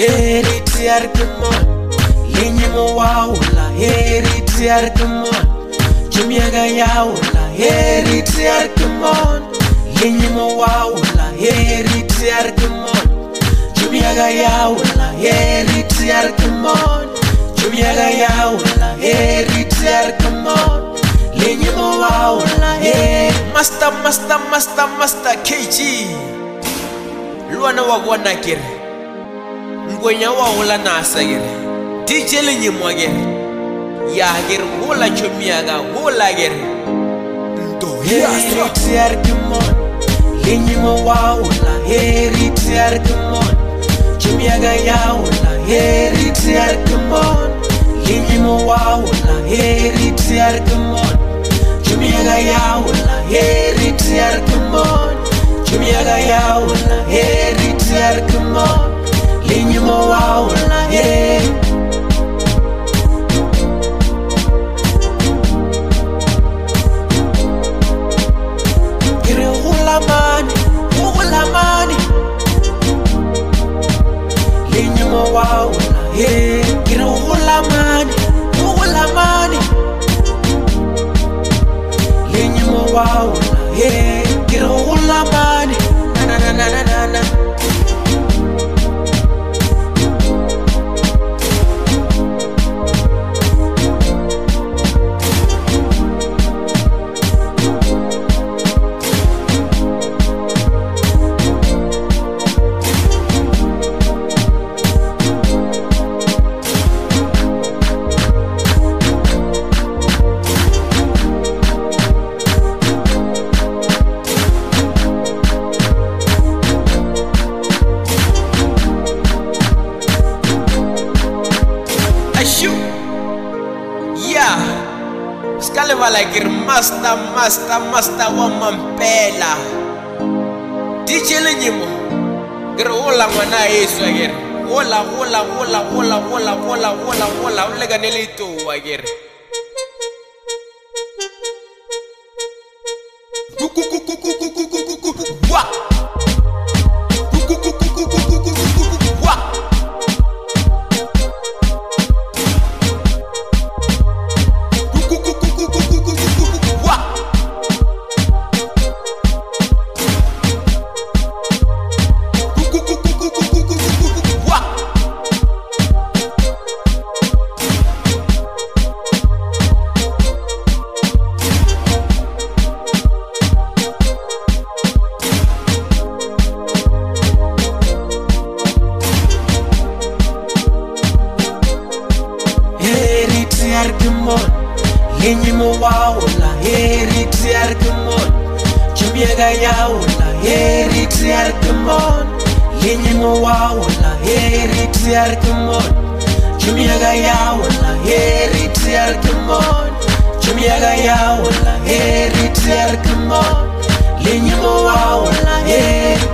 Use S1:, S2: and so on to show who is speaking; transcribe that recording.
S1: heri tiarkemon Linyimo wow la heri tiarkemon Jumiaga yaw la heri tiarkemon Linyimo wow la heri tiarkemon Jumiaga yaw la heri tiarkemon Jumiaga yaw la heri tiarkemon Linyimo wow la heri Master KG Luana wa wana kere Ngwenya wa wala nasa gere DJ Linyimo gere Ya gere wala chumiaga wala gere Ndo heri tiarkemon Linyimo wa wala heri tiarkemon Chumiaga ya wala heri tiarkemon Linyimo wa wala heri tiarkemon Chumiaga ya wala heri tiarkemon Chumiaga ya wala heri tiarkemon Linyimo wa wala heri Gire ulamani Linyimo wa wala heri Gire ulamani Linyimo wa wala heri Gire ulamani Na Skale valagir master wa mampela DJ Linyimo Gir hola ngwana Yesu agir Hola Ulega nelito agir Wa Linyimo wa wala heri tiarkemon Chumiaga ya wala heri tiarkemon Linyimo wa wala heri tiarkemon Chumiaga ya wala heri tiarkemon Chumiaga ya wala heri tiarkemon Linyimo wa wala heri